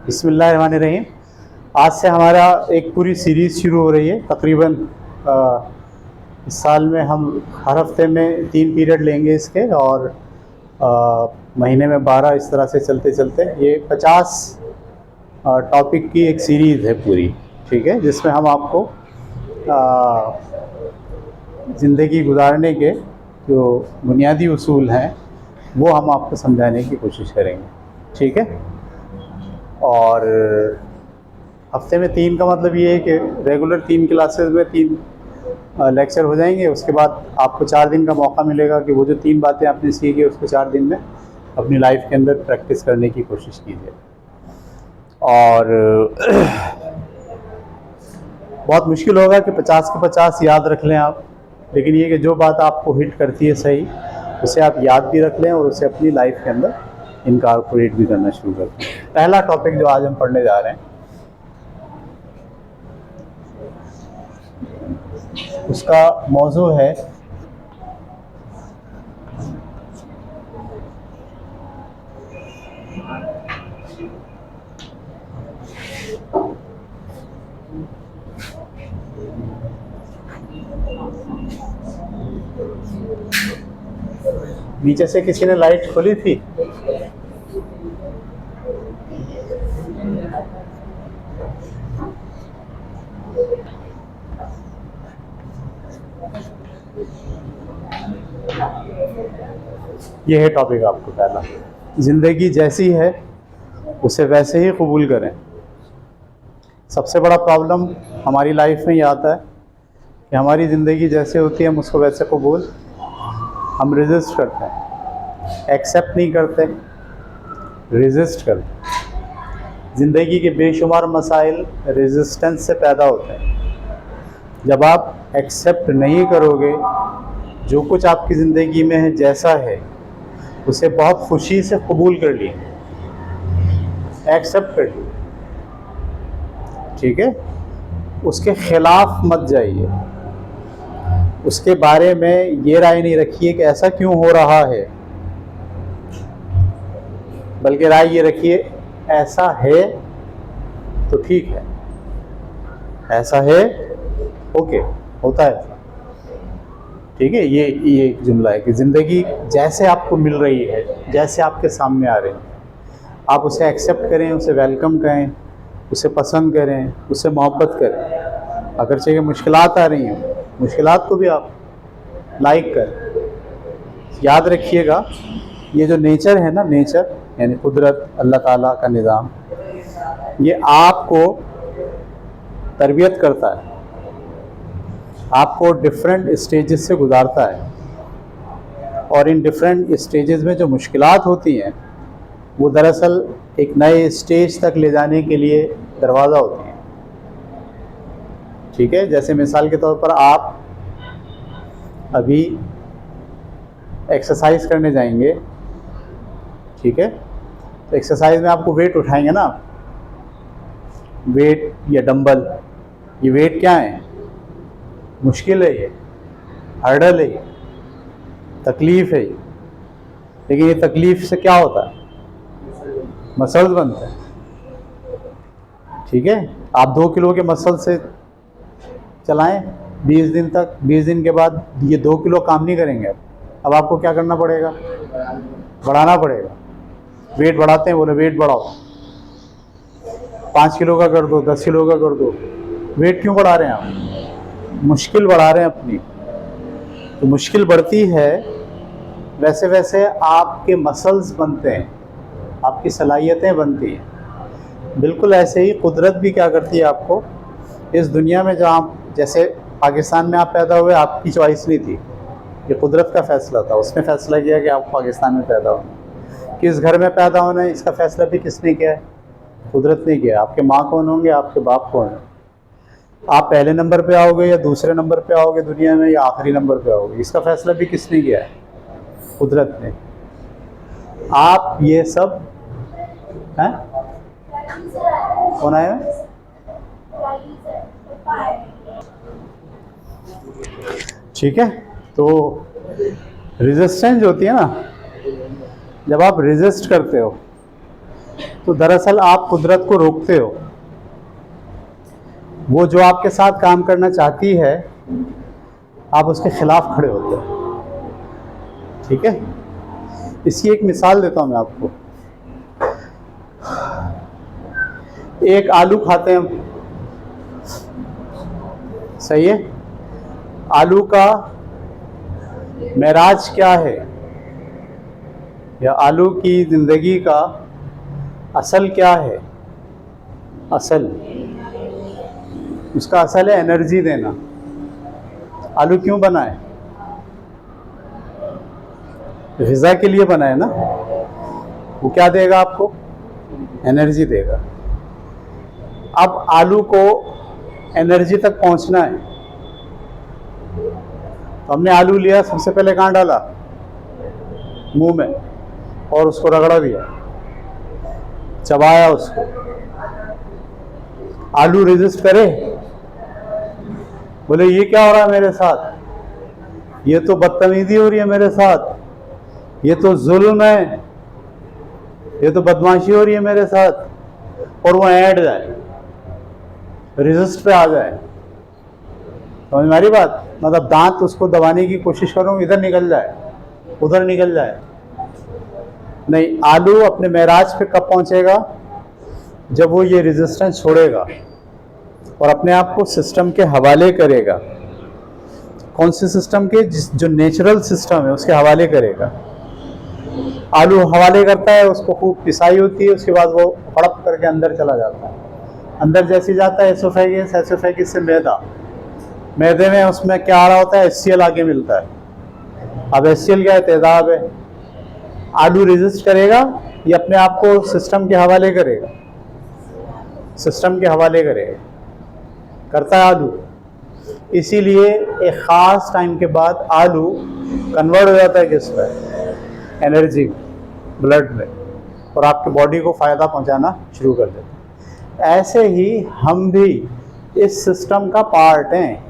बिस्मिल्लाहिर्रहमानिर्रहीम। आज से हमारा एक पूरी सीरीज़ शुरू हो रही है। तकरीबन इस साल में हम हर हफ्ते में 3 पीरियड लेंगे इसके, और महीने में 12, इस तरह से चलते चलते ये 50 टॉपिक की एक सीरीज़ है पूरी, ठीक है, जिसमें हम आपको ज़िंदगी गुजारने के जो बुनियादी उसूल हैं वो हम आपको समझाने की कोशिश करेंगे, ठीक है। और हफ्ते में 3 का मतलब ये है कि रेगुलर 3 क्लासेस में 3 लेक्चर हो जाएंगे। उसके बाद आपको 4 दिन का मौका मिलेगा कि वो जो 3 बातें आपने सीखी उसको 4 दिन में अपनी लाइफ के अंदर प्रैक्टिस करने की कोशिश कीजिए। और बहुत मुश्किल होगा कि 50 के 50 याद रख लें आप, लेकिन ये कि जो बात आपको हिट करती है सही, उसे आप याद भी रख लें और उसे अपनी लाइफ के अंदर इनकॉर्पोरेट भी करना शुरू कर दें। पहला टॉपिक जो आज हम पढ़ने जा रहे हैं उसका मौजू है नीचे से किसी ने लाइट खोली थी? यह है टॉपिक आपको पहला। ज़िंदगी जैसी है उसे वैसे ही कबूल करें। सबसे बड़ा प्रॉब्लम हमारी लाइफ में ये आता है कि हमारी ज़िंदगी जैसे होती है हम उसको वैसे कबूल हम रेजिस्ट करते हैं, एक्सेप्ट नहीं करते, रेजिस्ट करते हैं। ज़िंदगी के बेशुमार मसाइल रेजिस्टेंस से पैदा होते हैं। जब आप एक्सेप्ट नहीं करोगे जो कुछ आपकी ज़िंदगी में है जैसा है, उसे बहुत खुशी से कबूल कर लिए, एक्सेप्ट कर लिए, ठीक है। उसके ख़िलाफ़ मत जाइए, उसके बारे में ये राय नहीं रखिए कि ऐसा क्यों हो रहा है, बल्कि राय ये रखिए ऐसा है तो ठीक है, ऐसा है, ओके, होता है, ठीक है। ये एक जुमला है कि ज़िंदगी जैसे आपको मिल रही है, जैसे आपके सामने आ रही है, आप उसे एक्सेप्ट करें, उसे वेलकम करें, उसे पसंद करें, उससे मोहब्बत करें। अगर चाहिए मुश्किलात आ रही हैं, मुश्किलात को भी आप लाइक करें। याद रखिएगा ये जो नेचर है ना, नेचर यानी कुदरत, अल्लाह ताला का निज़ाम, ये आपको तरबियत करता है, आपको डिफरेंट स्टेजेस से गुजारता है। और इन डिफरेंट स्टेजेस में जो मुश्किलात होती हैं वो दरअसल एक नए स्टेज तक ले जाने के लिए दरवाज़ा होती हैं, ठीक है। जैसे मिसाल के तौर पर आप अभी एक्सरसाइज करने जाएंगे, ठीक है, तो एक्सरसाइज में आपको वेट उठाएंगे ना, वेट या डंबल, ये वेट क्या है? मुश्किल है, ये हर्डल है, ये तकलीफ़ है ये। लेकिन ये तकलीफ़ से क्या होता है? मसल्स बनते हैं, ठीक है। आप 2 किलो के मसल से चलाएं 20 दिन तक, 20 दिन के बाद ये 2 किलो काम नहीं करेंगे। अब आपको क्या करना पड़ेगा? बढ़ाना पड़ेगा। वेट बढ़ाते हैं, बोले वेट बढ़ाओ, 5 किलो का कर दो, 10 किलो का कर दो। वेट क्यों बढ़ा रहे हैं आप? मुश्किल बढ़ा रहे हैं अपनी। तो मुश्किल बढ़ती है, वैसे वैसे आपके मसल्स बनते हैं, आपकी सलाहियतें बनती हैं। बिल्कुल ऐसे ही कुदरत भी क्या करती है आपको इस दुनिया में, जहाँ जैसे पाकिस्तान में आप पैदा हुए, आपकी चॉइस नहीं थी, ये कुदरत का फ़ैसला था। उसने फ़ैसला किया कि आप पाकिस्तान में पैदा होना, किस घर में पैदा होना है, इसका फ़ैसला भी किसने किया है? कुदरत ने किया। आपके माँ कौन होंगे, आपके बाप कौन है, आप पहले नंबर पे आओगे या दूसरे नंबर पे आओगे दुनिया में, या आखिरी नंबर पे आओगे, इसका फ़ैसला भी किसने किया है? कुदरत ने। आप ये सब हैं, कौन आया है? ठीक है। तो रेजिस्टेंस होती है ना, जब आप रेजिस्ट करते हो तो दरअसल आप कुदरत को रोकते हो। वो जो आपके साथ काम करना चाहती है, आप उसके खिलाफ खड़े होते हो। ठीक है, इसकी एक मिसाल देता हूं मैं आपको। एक आलू खाते हैं हम, सही है। आलू का मेराज क्या है, या आलू की जिंदगी का असल क्या है? असल, उसका असल है एनर्जी देना। आलू क्यों बना है? ग़िज़ा के लिए बना है ना। वो क्या देगा आपको? एनर्जी देगा। अब आलू को एनर्जी तक पहुंचना है, तो हमने आलू लिया, सबसे पहले कहाँ डाला? मुंह में, और उसको रगड़ा दिया, चबाया उसको। आलू रेजिस्ट करे? बोले ये क्या हो रहा है मेरे साथ, ये तो बदतमीजी हो रही है मेरे साथ, ये तो जुल्म है, ये तो बदमाशी हो रही है मेरे साथ, और वो ऐड जाए, रेजिस्ट पे आ जाए। समझ में आ रही बात? मतलब दांत उसको दबाने की कोशिश करूं, इधर निकल जाए, उधर निकल जाए। नहीं, आलू अपने मेराज पे कब पहुंचेगा? जब वो ये रेजिस्टेंस छोड़ेगा और अपने आप को सिस्टम के हवाले करेगा। कौन से सिस्टम के? जो नेचुरल सिस्टम है उसके हवाले करेगा। आलू हवाले करता है, उसको खूब पिसाई होती है, उसके बाद वो हड़प करके अंदर चला जाता है। अंदर जैसे जाता है एसोफेगस, एसोफेगस से मैदा, मैदे में उसमें क्या आ रहा होता है? HCl आगे मिलता है। अब HCl क्या है? तेजाब है। आलू रेजिस्ट करेगा या अपने आप को सिस्टम के हवाले करेगा? सिस्टम के हवाले करेगा। करता है आलू। इसीलिए एक ख़ास टाइम के बाद आलू कन्वर्ट हो जाता है किस पर? एनर्जी, ब्लड में, और आपके बॉडी को फ़ायदा पहुंचाना शुरू कर देता है। ऐसे ही हम भी इस सिस्टम का पार्ट हैं।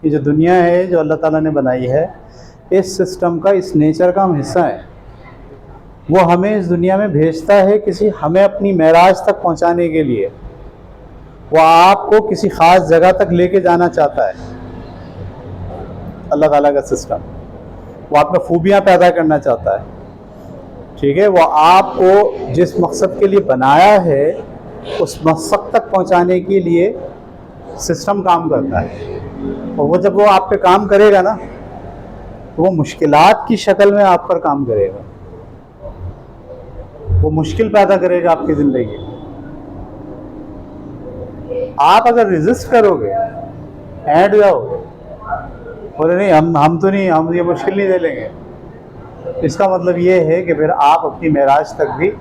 ये जो दुनिया है, जो अल्लाह ताला ने बनाई है, इस सिस्टम का, इस नेचर का हम हिस्सा है। वो हमें इस दुनिया में भेजता है किसी, हमें अपनी मेराज तक पहुंचाने के लिए। वो आपको किसी ख़ास जगह तक लेके जाना चाहता है। अल्लाह ताला का सिस्टम, वो आप में खूबियाँ पैदा करना चाहता है। ठीक है, वो आपको जिस मकसद के लिए बनाया है, उस मकसद तक पहुंचाने के लिए सिस्टम काम करता है। और वो जब वो आप पे काम करेगा ना, तो वो मुश्किलात की शक्ल में आप पर काम करेगा। वो मुश्किल पैदा करेगा आपकी ज़िंदगी। आप अगर रेजिस्ट करोगे, ऐड जाओगे, बोले नहीं हम तो नहीं, हम ये मुश्किल नहीं झेलेंगे, इसका मतलब ये है कि फिर आप अपनी मेराज तक भी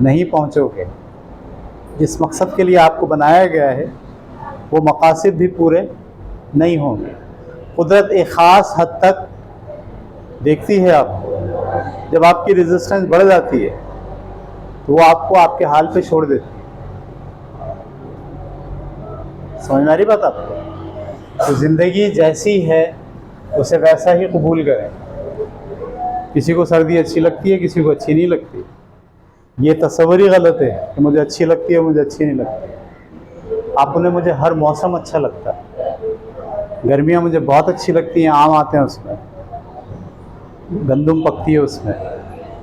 नहीं पहुंचोगे। जिस मकसद के लिए आपको बनाया गया है, वो मकासद भी पूरे नहीं होंगे। कुदरत एक ख़ास हद तक देखती है आपको। जब आपकी रेजिस्टेंस बढ़ जाती है, तो वो आपको आपके हाल पे छोड़ देती है। समझ में आ रही बात आपको? तो ज़िंदगी जैसी है उसे वैसा ही कबूल करें। किसी को सर्दी अच्छी लगती है, किसी को अच्छी नहीं लगती। ये तस्वर ही गलत है कि मुझे अच्छी लगती है, मुझे अच्छी नहीं लगती। आप उन्हें, मुझे हर मौसम अच्छा लगता है। गर्मियाँ मुझे बहुत अच्छी लगती हैं, आम आते हैं उसमें, गंदम पकती है उसमें,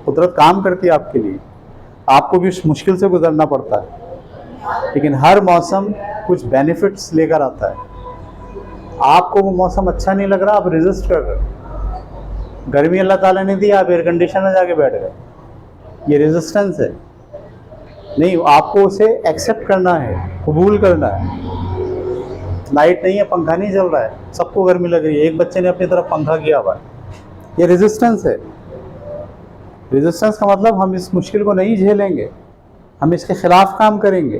कुदरत काम करती है आपके लिए। आपको भी उस मुश्किल से गुजरना पड़ता है, लेकिन हर मौसम कुछ बेनिफिट्स लेकर आता है। आपको वो मौसम अच्छा नहीं लग रहा, आप रेजिस्ट कर रहे हो। गर्मी अल्लाह ताला ने दी, आप एयर कंडीशन में जाके बैठ गए, ये रेजिस्टेंस है। नहीं, आपको उसे एक्सेप्ट करना है, कबूल करना है। लाइट नहीं है, पंखा नहीं चल रहा है, सबको गर्मी लग रही है, एक बच्चे ने अपनी तरफ पंखा किया हुआ है, ये रेजिस्टेंस है। रेजिस्टेंस का मतलब हम इस मुश्किल को नहीं झेलेंगे, हम इसके ख़िलाफ़ काम करेंगे।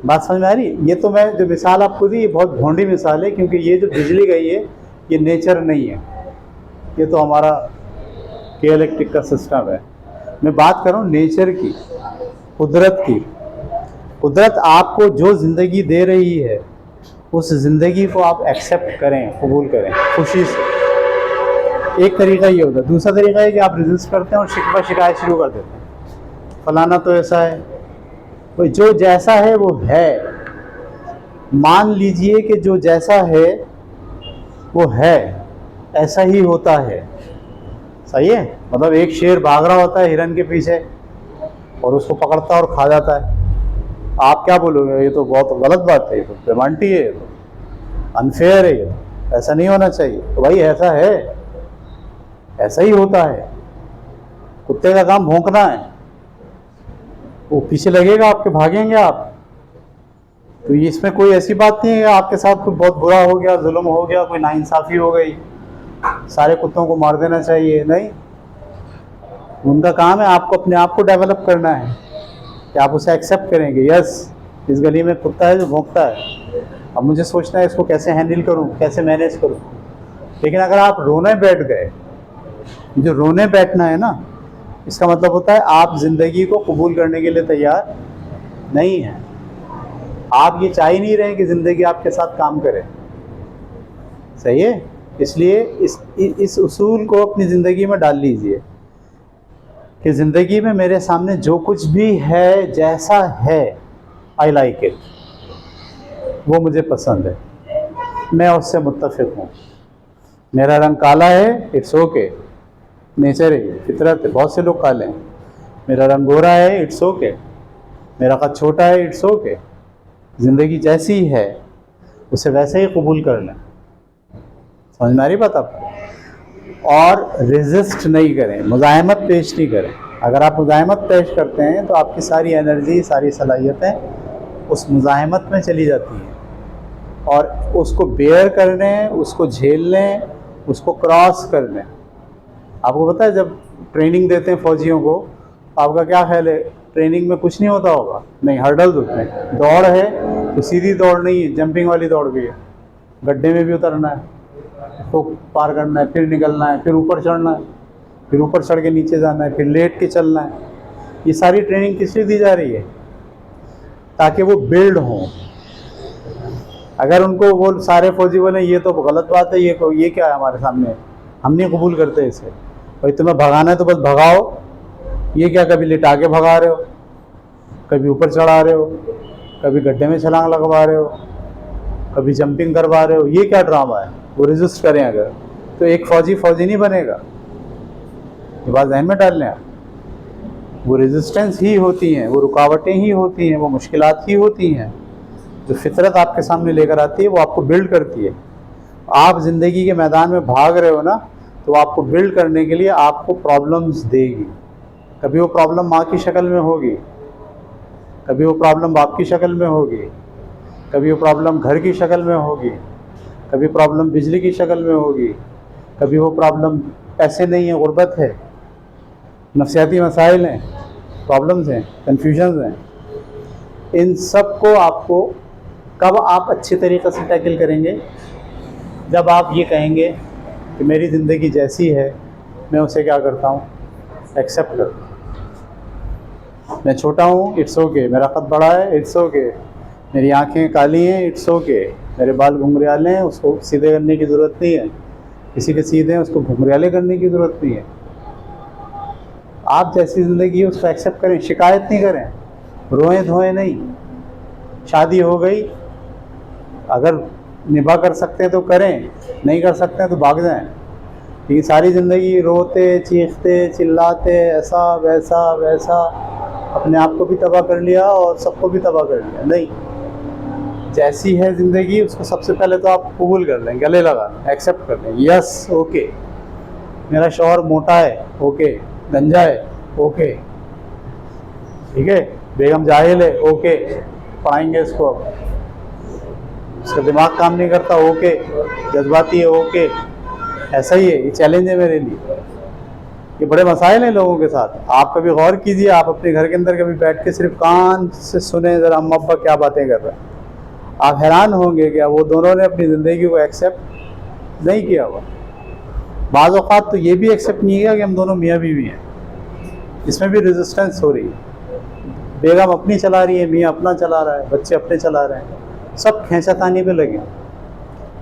बात समझ में आ रही? ये तो मैं जो मिसाल आपको दी, ये बहुत भोंडी मिसाल है, क्योंकि ये जो बिजली गई है, ये नेचर नहीं है, ये तो हमारा के इलेक्ट्रिक का सिस्टम है। मैं बात कर रहा हूँ नेचर की, कुदरत की। कुदरत आपको जो ज़िंदगी दे रही है, उस ज़िंदगी को आप एक्सेप्ट करें, कबूल करें खुशी से। एक तरीका ये होता है। दूसरा तरीका है कि आप रेजिस्ट करते हैं और शिकवा शिकायत शुरू कर देते हैं। फलाना तो ऐसा है। तो जो जैसा है वो है, मान लीजिए कि जो जैसा है वो है, ऐसा ही होता है। सही है? मतलब एक शेर भाग रहा होता है हिरन के पीछे और उसको पकड़ता है और खा जाता है। आप क्या बोलोगे? ये तो बहुत गलत बात है, ये तो बेईमानी है, ये तो अनफेयर है, ये तो ऐसा नहीं होना चाहिए। तो भाई ऐसा है, ऐसा ही होता है। कुत्ते का काम भौंकना है, वो पीछे लगेगा आपके, भागेंगे आप। तो इसमें कोई ऐसी बात नहीं है कि आपके साथ कोई बहुत बुरा हो गया, जुल्म हो गया, कोई नाइंसाफ़ी हो गई, सारे कुत्तों को मार देना चाहिए, नहीं। उनका काम है आपको अपने आप को डेवलप करना है कि आप उसे एक्सेप्ट करेंगे। यस, इस गली में कुत्ता है जो भौंकता है, अब मुझे सोचना है इसको कैसे हैंडल करूं, कैसे मैनेज करूं। लेकिन अगर आप रोने बैठ गए, जो रोने बैठना है ना, इसका मतलब होता है आप ज़िंदगी को कबूल करने के लिए तैयार नहीं हैं। आप ये चाह ही नहीं रहे कि ज़िंदगी आपके साथ काम करे। सही है? इसलिए इस उसूल को अपनी ज़िंदगी में डाल लीजिए कि ज़िंदगी में मेरे सामने जो कुछ भी है, जैसा है, आई लाइक इट, वो मुझे पसंद है, मैं उससे मुत्तफ़िक हूँ। मेरा रंग काला है, इट्स ओके, नेचर है, फितरत है, बहुत से लोग काले हैं। मेरा रंग गोरा है, इट्स ओके, मेरा कद छोटा है, इट्स ओके। ज़िंदगी जैसी है उसे वैसे ही कबूल कर लें। समझ में आ रही बात आपको? और रेजिस्ट नहीं करें, मुज़ाहमत पेश नहीं करें। अगर आप मुज़ाहमत पेश करते हैं तो आपकी सारी एनर्जी, सारी सलाहियतें उस मुज़ाहमत में चली जाती हैं, और उसको बेयर करने, उसको झेलने, उसको क्रॉस करने। आपको पता है जब ट्रेनिंग देते हैं फ़ौजियों को, आपका क्या ख्याल है? ट्रेनिंग में कुछ नहीं होता होगा? नहीं, हर्डल्स होते हैं। दौड़ है तो सीधी दौड़ नहीं है, जंपिंग वाली दौड़ भी है। गड्ढे में भी उतरना है, तो पार करना है, फिर निकलना है, फिर ऊपर चढ़ना है, फिर ऊपर चढ़ के नीचे जाना है, फिर लेट के चलना है। ये सारी ट्रेनिंग किस लिए दी जा रही है? ताकि वो बिल्ड हों। अगर उनको वो सारे फौजी बोले ये तो गलत बात है, ये क्या है हमारे सामने, हम नहीं कबूल करते इसे, भाई तुम्हें भगाना है तो बस भगाओ, ये क्या कभी लिटा के भगा रहे हो, कभी ऊपर चढ़ा रहे हो, कभी गड्ढे में छलांग लगवा रहे हो, कभी जंपिंग करवा रहे हो, ये क्या ड्रामा है? वो रेजिस्ट करें अगर, तो एक फौजी नहीं बनेगा। ये बात ज़हन में डाल लें आप। वो रेजिस्टेंस ही होती हैं, वो रुकावटें ही होती हैं, वो मुश्किलात ही होती हैं जो फितरत आपके सामने लेकर आती है, वो आपको बिल्ड करती है। आप ज़िंदगी के मैदान में भाग रहे हो ना, तो आपको बिल्ड करने के लिए आपको प्रॉब्लम्स देगी। कभी वो प्रॉब्लम माँ की शक्ल में होगी, कभी वो प्रॉब्लम बाप की शक्ल में होगी, कभी वो प्रॉब्लम घर की शक्ल में होगी, कभी प्रॉब्लम बिजली की शक्ल में होगी, कभी वो प्रॉब्लम पैसे नहीं है, गुर्बत है, नफसियाती मसाइल हैं, प्रॉब्लम्स हैं, कन्फ्यूजन्स हैं। इन सब को आपको कब आप अच्छे तरीक़े से टैकल करेंगे? जब आप ये कहेंगे कि मेरी ज़िंदगी जैसी है मैं उसे क्या करता हूँ, एक्सेप्ट करता हूँ। मैं छोटा हूँ, इट्स ओके, मेरा कद बड़ा है, इट्स ओके, मेरी आँखें काली हैं, इट्स ओके, मेरे बाल घुंघराले हैं, उसको सीधे करने की ज़रूरत नहीं है, किसी के सीधे हैं उसको घुंघराले करने की ज़रूरत नहीं है। आप जैसी ज़िंदगी है उसको एक्सेप्ट करें, शिकायत नहीं करें, रोएं धोएं नहीं। शादी हो गई, अगर निभा कर सकते हैं तो करें, नहीं कर सकते हैं तो भाग जाएं। लेकिन सारी ज़िंदगी रोते चीखते चिल्लाते ऐसा वैसा वैसा, अपने आप को भी तबाह कर लिया और सबको भी तबाह कर लिया। नहीं, जैसी है ज़िंदगी उसको सबसे पहले तो आप कबूल कर लें, गले लगा लें, एक्सेप्ट कर लें। यस, ओके, मेरा शौहर मोटा है, ओके, गंजा है, ओके, ठीक है, बेगम जाहिल है, ओके, पढ़ाएंगे इसको, अब उसका दिमाग काम नहीं करता, ओके, जज्बाती है, ओके, ऐसा ही है। ये चैलेंज है मेरे लिए, ये बड़े मसाइल हैं लोगों के साथ। आप कभी गौर कीजिए, आप अपने घर के अंदर कभी बैठ के सिर्फ कान से सुने ज़रा अम्मा अब्बा क्या बातें कर रहे हैं, आप हैरान होंगे कि वो दोनों ने अपनी ज़िंदगी को एक्सेप्ट नहीं किया हुआ। बाज़ औक़ात तो ये भी एक्सेप्ट नहीं किया कि हम दोनों मियाँ बीवी हैं, इसमें भी रेजिस्टेंस हो रही है। बेगम अपनी चला रही है, मियाँ अपना चला रहा है, बच्चे अपने चला रहे हैं, सब खींचातानी पे लगे।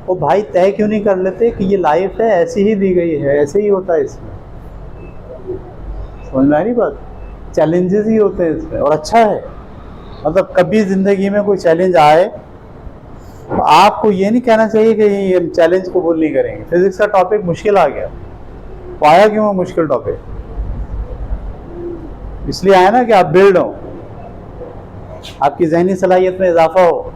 वो भाई तय क्यों नहीं कर लेते कि ये लाइफ है, ऐसी ही दी गई है, ऐसे ही होता है इसमें। समझ में आ रही बात? चैलेंजेस ही होते हैं इसमें, और अच्छा है। मतलब कभी ज़िंदगी में कोई चैलेंज आए तो आपको ये नहीं कहना चाहिए कि ये चैलेंज को कबूल नहीं करेंगे। फिजिक्स का टॉपिक मुश्किल आ गया, तो आया क्यों वो मुश्किल टॉपिक? इसलिए आया ना कि आप बिल्ड हो, आपकी जहनी सलाहियत में इजाफा हो,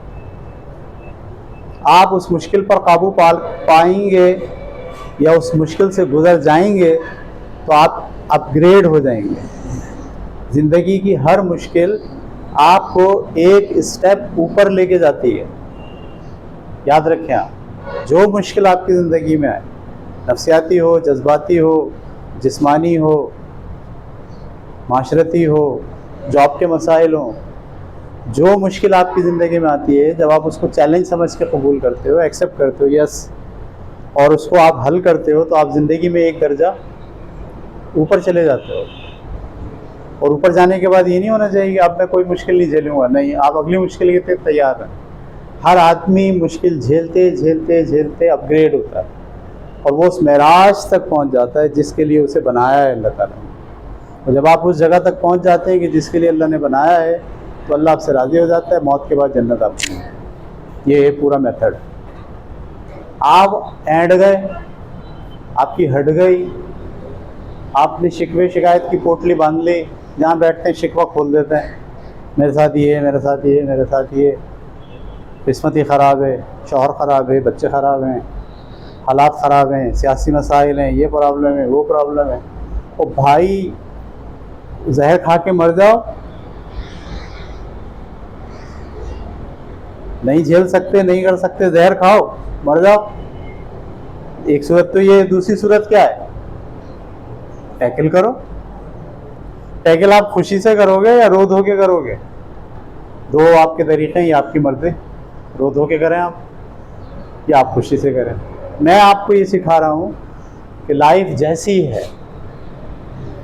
आप उस मुश्किल पर काबू पाएंगे या उस मुश्किल से गुजर जाएंगे तो आप अपग्रेड हो जाएंगे। ज़िंदगी की हर मुश्किल आपको एक स्टेप ऊपर लेके जाती है, याद रखें आप। जो मुश्किल आपकी ज़िंदगी में आए, नफ्सियाती हो, जज्बाती हो, जिस्मानी हो, माशरती हो, जॉब के मसाइल हो, जो मुश्किल आपकी ज़िंदगी में आती है, जब आप उसको चैलेंज समझ के कबूल करते हो, एक्सेप्ट करते हो, यस, और उसको आप हल करते हो, तो आप ज़िंदगी में एक दर्जा ऊपर चले जाते हो। और ऊपर जाने के बाद ये नहीं होना चाहिए कि अब मैं कोई मुश्किल नहीं झेलूँगा, नहीं, आप अगली मुश्किल के लिए तैयार हैं। हर आदमी मुश्किल झेलते झेलते झेलते अपग्रेड होता है और वो उस मेराज तक पहुंच जाता है जिसके लिए उसे बनाया है अल्लाह ताला ने। और जब आप उस जगह तक पहुंच जाते हैं कि जिसके लिए अल्लाह ने बनाया है, तो अल्लाह आपसे राज़ी हो जाता है। मौत के बाद जन्नत आपकी। ये है पूरा मेथड। आप ऐंड गए, आपकी हट गई, आपने शिकवे शिकायत की पोटली बांध ली, जहाँ बैठते हैं शिकवा खोल देते हैं, मेरे साथ ये, मेरे साथ ये, मेरे साथ ये, किस्मत ही ख़राब है, शौहर ख़राब है, बच्चे ख़राब हैं, हालात ख़राब हैं, सियासी मसाइल हैं, ये प्रॉब्लम है, वो प्रॉब्लम है। ओ भाई, जहर खा के मर जाओ, नहीं झेल सकते, नहीं कर सकते, जहर खाओ, मर जाओ। एक सूरत तो ये, दूसरी सूरत क्या है? टैकल करो। टैकल आप खुशी से करोगे या रो धो के करोगे? दो आपके तरीक़े हैं, ये आपकी मर्ज़ी। रो धो के करें आप या आप खुशी से करें। मैं आपको ये सिखा रहा हूँ कि लाइफ जैसी है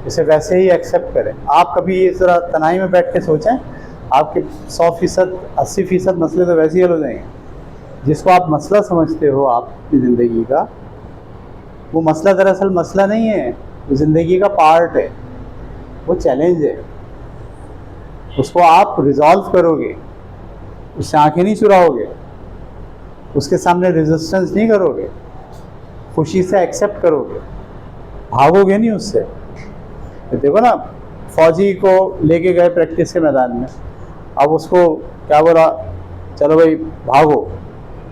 इसे वैसे ही एक्सेप्ट करें। आप कभी इस तरह तनाई में बैठ के सोचें, आपके 100%, 80% मसले तो वैसे ही हल हो जाएंगे। जिसको आप मसला समझते हो आपकी ज़िंदगी का, वो मसला दरअसल मसला नहीं है, वो ज़िंदगी का पार्ट है, वो चैलेंज है। उसको आप रिजॉल्व करोगे, उससे आंखें नहीं चुराओगे, उसके सामने रेजिस्टेंस नहीं करोगे, खुशी से एक्सेप्ट करोगे, भागोगे नहीं उससे। तो देखो ना, फौजी को लेके गए प्रैक्टिस के मैदान में, अब उसको क्या बोला, चलो भाई भागो,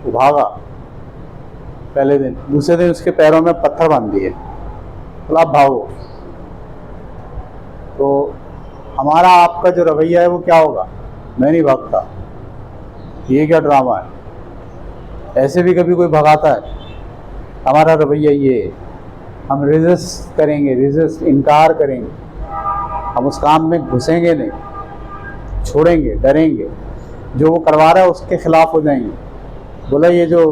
वो भागा पहले दिन, दूसरे दिन उसके पैरों में पत्थर बांध दिए, तो आप भागो। तो हमारा आपका जो रवैया है वो क्या होगा? मैं नहीं भागता, ये क्या ड्रामा है? ऐसे भी कभी कोई भगाता है? हमारा रवैया ये है, हम रेजिस्ट करेंगे, इनकार करेंगे, हम उस काम में घुसेंगे नहीं, छोड़ेंगे, डरेंगे, जो वो करवा रहा है उसके खिलाफ हो जाएंगे। बोला ये जो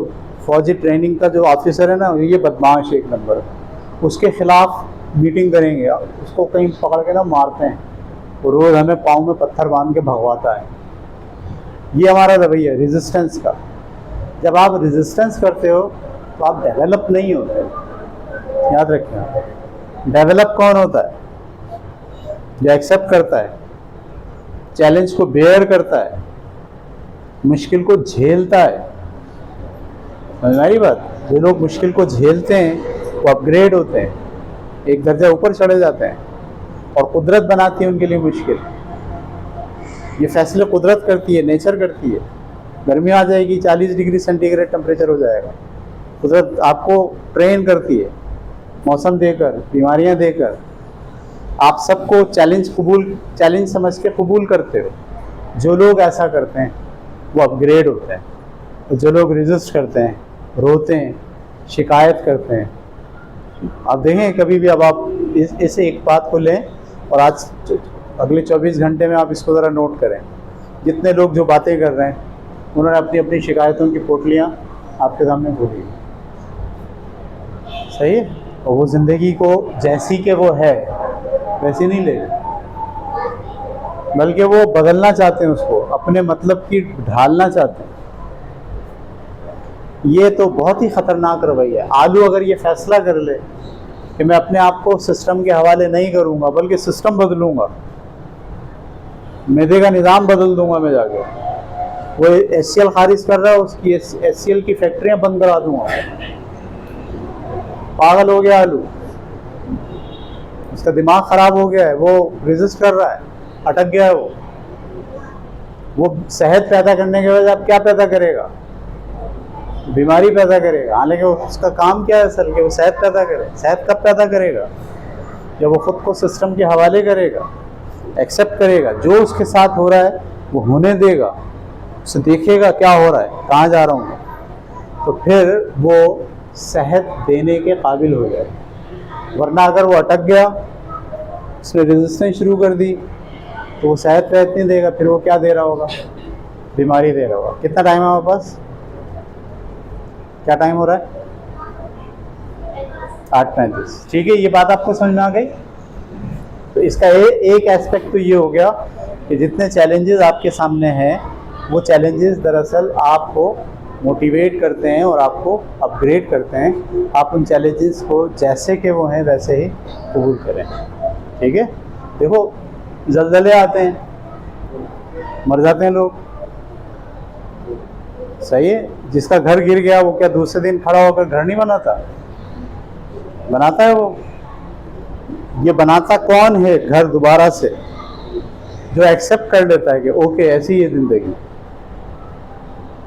फौजी ट्रेनिंग का जो ऑफिसर है ना, ये बदमाश एक नंबर, उसके खिलाफ मीटिंग करेंगे, उसको कहीं पकड़ के ना मारते हैं, वो रोज़ हमें पाँव में पत्थर बांध के भगवाता है। ये हमारा रवैया रेजिस्टेंस का। जब आप रेजिस्टेंस करते हो तो आप डेवलप नहीं होते, याद रखें। डेवलप कौन होता है? जो एक्सेप्ट करता है, चैलेंज को बेयर करता है, मुश्किल को झेलता है। हमारी बात, जो लोग मुश्किल को झेलते हैं वो अपग्रेड होते हैं, एक दर्जा ऊपर चढ़े जाते हैं, और कुदरत बनाती है उनके लिए मुश्किल। ये फैसले कुदरत करती है, नेचर करती है। गर्मी आ जाएगी, 40 डिग्री सेंटीग्रेड टेम्परेचर हो जाएगा, कुदरत आपको ट्रेन करती है, मौसम देकर, बीमारियां देकर। आप सबको चैलेंज समझ के कबूल करते हो। जो लोग ऐसा करते हैं वो अपग्रेड होते हैं, और जो लोग रेजिस्ट करते हैं, रोते हैं, शिकायत करते हैं। आप देखें कभी भी, अब आप इस एक बात को लें और आज अगले 24 घंटे में आप इसको ज़रा नोट करें। जितने लोग जो बातें कर रहे हैं, उन्होंने अपनी अपनी शिकायतों की पोटलियाँ आपके सामने खोली, सही है, और वो ज़िंदगी को जैसी के वो है वैसी नहीं ले, बल्कि वो बदलना चाहते हैं, उसको अपने मतलब की ढालना चाहते हैं। ये तो बहुत ही ख़तरनाक रवैया है। आलू अगर ये फैसला कर ले कि मैं अपने आप को सिस्टम के हवाले नहीं करूँगा, बल्कि सिस्टम बदलूँगा, मैदे का निज़ाम बदल दूंगा मैं जाके। वो HCl खारिज कर रहा है, उसकी HCl की फैक्ट्रियाँ बंद करा दूंगा। पागल हो गया आलू, उसका दिमाग ख़राब हो गया है, वो रेजिस्ट कर रहा है, अटक गया है वो सेहत पैदा करने के बजाय अब क्या पैदा करेगा? बीमारी पैदा करेगा। हालांकि उसका काम क्या है असल कि वो सेहत पैदा करे। सेहत कब पैदा करेगा? जब वो खुद को सिस्टम के हवाले करेगा, एक्सेप्ट करेगा, जो उसके साथ हो रहा है वो होने देगा, उसे देखेगा क्या हो रहा है, कहाँ जा रहा हूँ मैं, तो फिर वो सेहत देने के काबिल हो जाए। वरना अगर वो अटक गया, उसने रेजिस्टेंस शुरू कर दी, तो वो सेहत वहत नहीं देगा, फिर वो क्या दे रहा होगा? बीमारी दे रहा होगा। कितना टाइम है हमारे पास? क्या टाइम हो रहा है? 8:35। ठीक है, ये बात आपको समझ में आ गई? तो इसका एक एस्पेक्ट तो ये हो गया कि जितने चैलेंजेस आपके सामने हैं, वो चैलेंजेस दरअसल आपको मोटिवेट करते हैं और आपको अपग्रेड करते हैं। आप उन चैलेंजेस को जैसे कि वो हैं वैसे ही कबूल करें। ठीक है? देखो, ज़लज़ले आते हैं, मर जाते हैं लोग, सही है। जिसका घर गिर गया वो क्या दूसरे दिन खड़ा होकर घर नहीं बनाता? बनाता है वो। ये बनाता कौन है घर दोबारा से? जो एक्सेप्ट कर लेता है कि ओके ऐसी है ज़िंदगी।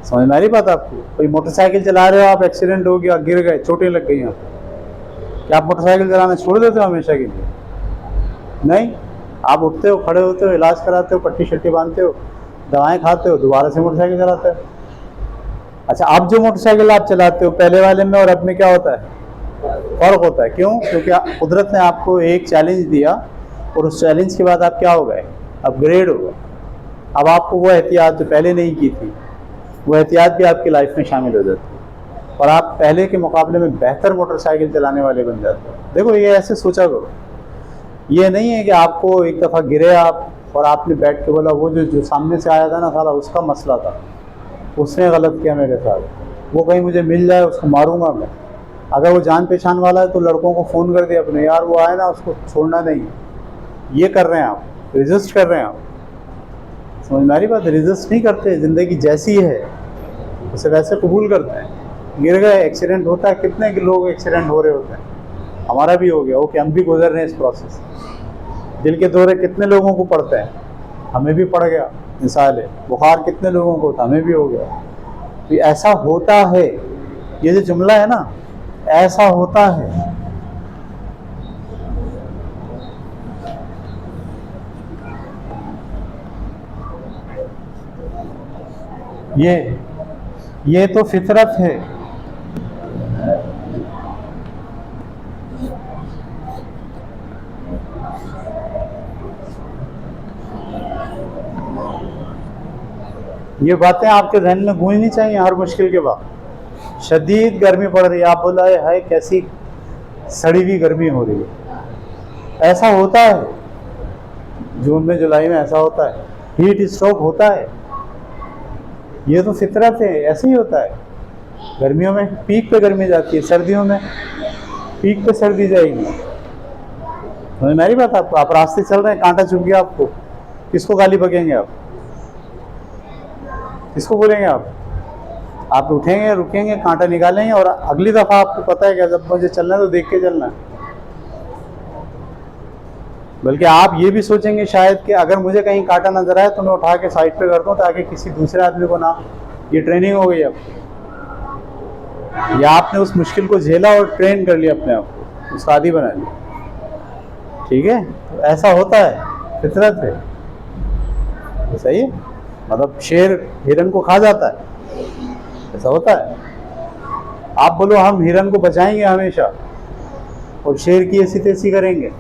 समझ में आ रही बात आपको? कोई मोटरसाइकिल चला रहे हो आप, एक्सीडेंट हो गया, गिर गए, चोटें लग गई आपको, क्या आप मोटरसाइकिल चलाना छोड़ देते हो हमेशा के लिए? नहीं, आप उठते हो, खड़े होते हो, इलाज कराते हो, पट्टी शट्टी बांधते हो, दवाएं खाते हो, दोबारा से मोटरसाइकिल चलाते हो। अच्छा, अब जो मोटरसाइकिल आप चलाते हो पहले वाले में और अब में क्या होता है? फ़र्क होता है। क्यों? क्योंकि कुदरत ने आपको एक चैलेंज दिया और उस चैलेंज के बाद आप क्या हो गए? अपग्रेड हो गए। अब आपको वो एहतियात जो पहले नहीं की थी, वो एहतियात भी आपकी लाइफ में शामिल हो जाती है और आप पहले के मुकाबले में बेहतर मोटरसाइकिल चलाने वाले बन जाते हो। देखो, ये ऐसे सोचा करो, ये नहीं है कि आपको एक दफ़ा गिरे आप और आपने बैठ के बोला वो जो सामने से आया था ना साला, उसका मसला था, उसने गलत किया मेरे साथ, वो कहीं मुझे मिल जाए उसको मारूंगा मैं। अगर वो जान पहचान वाला है तो लड़कों को फ़ोन कर दिया अपने, यार वो आए ना उसको छोड़ना नहीं। ये कर रहे हैं आप, रेजिस्ट कर रहे हैं आप। समझ में आ रही बात? रेजिस्ट नहीं करते, ज़िंदगी जैसी है उसे वैसे कबूल करते हैं। गिर गए, एक्सीडेंट होता है, कितने लोग एक्सीडेंट हो रहे होते हैं, हमारा भी हो गया, ओके, हम भी गुजर रहे हैं इस प्रोसेस। दिल के दौरे कितने लोगों को पड़ते हैं, हमें भी पड़ गया, मिसाल है। बुखार कितने लोगों को था, हमें भी हो गया। तो ऐसा होता है, ये जो जुमला है ना, ऐसा होता है। ये तो फितरत है। ये बातें आपके जहन में गूंजनी चाहिए हर मुश्किल के बाद। शदीद गर्मी पड़ रही है, आप बोला है कैसी सड़ी हुई गर्मी हो रही है। ऐसा होता है, जून में जुलाई में ऐसा होता है, हीट स्ट्रोक होता है। ये तो फितरत है, ऐसे ही होता है। गर्मियों में पीक पे गर्मी जाती है, सर्दियों में पीक पे सर्दी जाएगी। समझ में आ रही बात आपको? आप रास्ते चल रहे हैं, कांटा चुभ गया आपको, किसको गाली बकेंगे आप? किसको बोलेंगे आप? आप उठेंगे, रुकेंगे, कांटा निकालेंगे और अगली दफ़ा आपको पता है कि जब मुझे चलना है तो देख के चलना है। बल्कि आप ये भी सोचेंगे शायद कि अगर मुझे कहीं कांटा नजर आए तो मैं उठा के साइड पे कर दूं ताकि किसी दूसरे आदमी को ना। ये ट्रेनिंग हो गई अब, या आपने उस मुश्किल को झेला और ट्रेन कर लिया अपने आप को, उसका आदी बना लिया। ठीक है? तो ऐसा होता है, फितरत है। तो सही है, मतलब शेर हिरन को खा जाता है, ऐसा होता है। आप बोलो हम हिरन को बचाएंगे हमेशा और शेर की ऐसी तैसी करेंगे,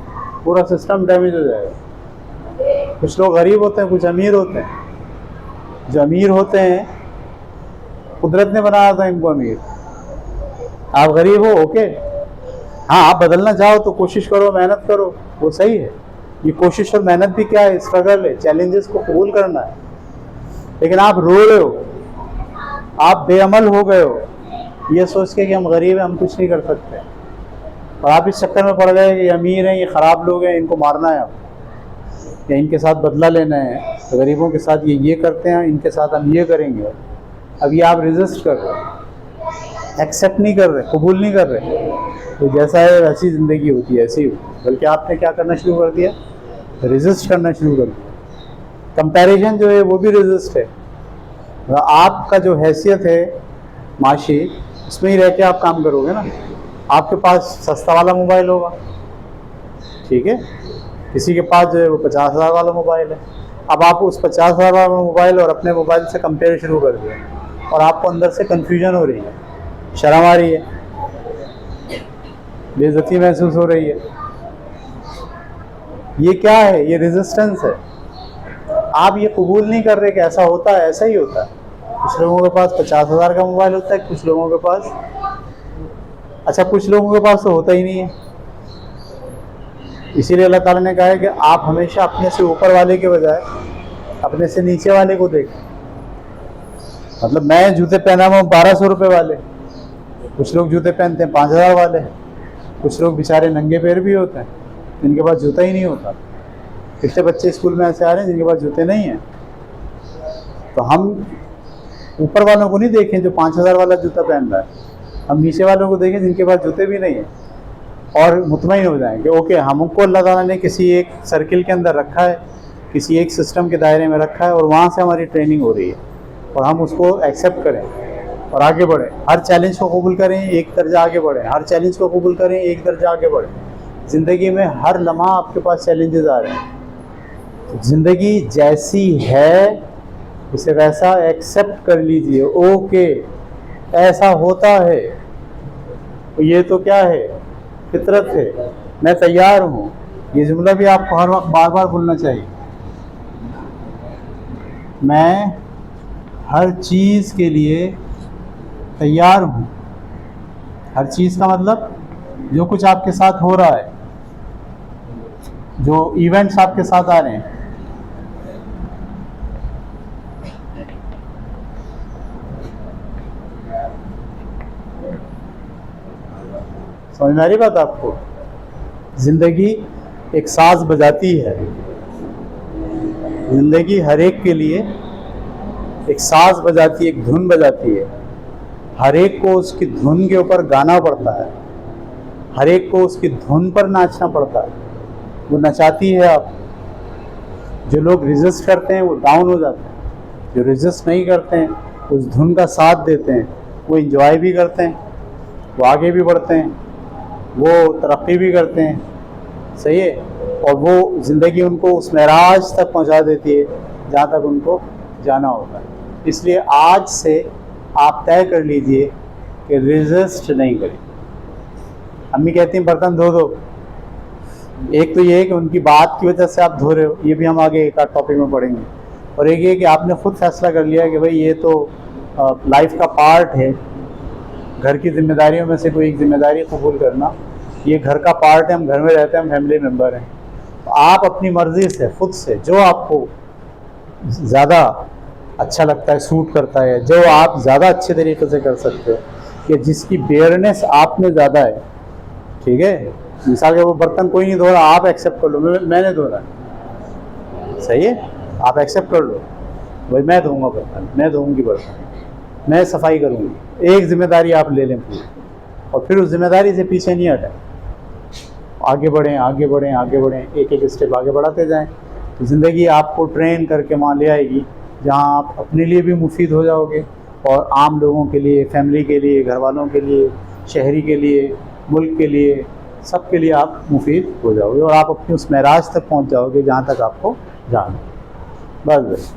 पूरा सिस्टम डैमेज हो जाएगा। कुछ लोग गरीब होते हैं, कुछ अमीर होते हैं। जो अमीर होते हैं कुदरत ने बनाया था इनको अमीर। आप गरीब हो, ओके, हाँ, आप बदलना चाहो तो कोशिश करो, मेहनत करो, वो सही है। ये कोशिश और मेहनत भी क्या है? स्ट्रगल है, चैलेंजेस को कबूल करना है। लेकिन आप रो रहे हो, आप बेअमल हो गए हो ये सोच के कि हम गरीब हैं, हम कुछ नहीं कर सकते, और आप इस चक्कर में पड़ गए कि ये अमीर हैं, ये ख़राब लोग हैं, इनको मारना है आप, या इनके साथ बदला लेना है, तो गरीबों के साथ ये करते हैं, इनके साथ हम ये करेंगे। अब ये आप रेजिस्ट कर रहे हैं, एक्सेप्ट नहीं कर रहे, कबूल नहीं कर रहे। तो जैसा है वैसी ज़िंदगी होती है, ऐसी ही होती। बल्कि आपने क्या करना शुरू कर दिया, रेजिस्ट करना शुरू कर दिया। कंपैरिजन जो है वो भी रेजिस्ट है। आपका जो हैसियत है माशी, उसमें ही रह के आप काम करोगे ना। आपके पास सस्ता वाला मोबाइल होगा, ठीक है, किसी के पास जो है वो 50,000 वाला मोबाइल है। अब आप उस 50,000 वाला मोबाइल और अपने मोबाइल से कंपेयर शुरू कर दिए और आपको अंदर से कन्फ्यूजन हो रही है, शर्म आ रही है, बेइज्जती महसूस हो रही है। ये क्या है? ये रेजिस्टेंस है। आप ये कबूल नहीं कर रहे कि ऐसा होता है, ऐसा ही होता है। कुछ लोगों के पास 50,000 का मोबाइल होता है, कुछ लोगों के पास, अच्छा कुछ लोगों के पास तो होता ही नहीं है। इसीलिए अल्लाह ताला ने कहा है कि आप हमेशा अपने से ऊपर वाले के बजाय अपने से नीचे वाले को देखें। मतलब मैं जूते पहना हुआ 1200 रुपये वाले, कुछ लोग जूते पहनते हैं 5,000 वाले, कुछ लोग बेचारे नंगे पैर भी होते हैं जिनके पास जूता ही नहीं होता। कितने बच्चे स्कूल में ऐसे आ रहे हैं जिनके पास जूते नहीं हैं। तो हम ऊपर वालों को नहीं देखें जो 5,000 वाला जूता पहन रहा है, हम नीचे वालों को देखें जिनके पास जूते भी नहीं हैं, और मुतमईन हो जाएं कि ओके, हमको अल्लाह ताला ने किसी एक सर्किल के अंदर रखा है, किसी एक सिस्टम के दायरे में रखा है, और वहाँ से हमारी ट्रेनिंग हो रही है, और हम उसको एक्सेप्ट करें और आगे बढ़ें। हर चैलेंज को कबूल करें, एक दर्जा आगे बढ़ें। हर चैलेंज को कबूल करें, एक दर्जा आगे बढ़ें। ज़िंदगी में हर लम्हा आपके पास चैलेंजेस आ रहे हैं। तो ज़िंदगी जैसी है उसे वैसा एक्सेप्ट कर लीजिए। ओके, ऐसा होता है, तो ये तो क्या है, फितरत है, मैं तैयार हूँ। ये जुमला भी आपको हर वक्त बार बार बोलना चाहिए। मैं हर चीज़ के लिए तैयार हूँ। हर चीज़ का मतलब जो कुछ आपके साथ हो रहा है, जो इवेंट्स आपके साथ आ रहे हैं, समझ में आ रही बात आपको? ज़िंदगी एक साज बजाती है। ज़िंदगी हर एक के लिए एक साज बजाती है, एक धुन बजाती है। हर एक को उसकी धुन के ऊपर गाना पड़ता है, हर एक को उसकी धुन पर नाचना पड़ता है। वो नचाती है आप। जो लोग रेजिस्ट करते हैं वो डाउन हो जाते हैं, जो रेजिस्ट नहीं करते हैं, उस धुन का साथ देते हैं, वो इंजॉय भी करते हैं, वो आगे भी बढ़ते हैं, वो तरक्की भी करते हैं। सही है? और वो ज़िंदगी उनको उस महराज तक पहुंचा देती है जहाँ तक उनको जाना होता है। इसलिए आज से आप तय कर लीजिए कि रेजिस्ट नहीं करें। अम्मी कहती हैं बर्तन धो दो। एक तो ये है कि उनकी बात की वजह से आप धो रहे हो, ये भी हम आगे एक आध टॉपिक में पढ़ेंगे। और एक ये कि आपने खुद फैसला कर लिया कि भाई ये तो लाइफ का पार्ट है, घर की जिम्मेदारियों में से कोई एक जिम्मेदारी कबूल करना, ये घर का पार्ट है, हम घर में रहते हैं, हम फैमिली मेम्बर हैं। तो आप अपनी मर्ज़ी से, खुद से, जो आपको ज़्यादा अच्छा लगता है, सूट करता है, जो आप ज़्यादा अच्छे तरीके से कर सकते हो, कि जिसकी बेयरनेस आप में ज़्यादा है, ठीक है? मिसाल के वो बर्तन कोई नहीं धो रहा, आप एक्सेप्ट कर लो मैंने धो रहा है, सही है? आप एक्सेप्ट कर लो, भाई मैं धोऊंगा बर्तन, मैं धोऊंगी बर्तन, मैं सफाई करूंगी। एक जिम्मेदारी आप ले लें पूरी, और फिर उस जिम्मेदारी से पीछे नहीं हटें। आगे बढ़ें, आगे बढ़ें, आगे बढ़ें, एक एक स्टेप आगे बढ़ाते जाएं। तो ज़िंदगी आपको ट्रेन करके वहाँ ले आएगी जहाँ आप अपने लिए भी मुफीद हो जाओगे, और आम लोगों के लिए, फैमिली के लिए, घर वालों के लिए, शहरी के लिए, मुल्क के लिए, सब के लिए आप मुफीद हो जाओगे, और आप अपनी उस महराज तक पहुँच जाओगे जहाँ तक आपको जाना। बस।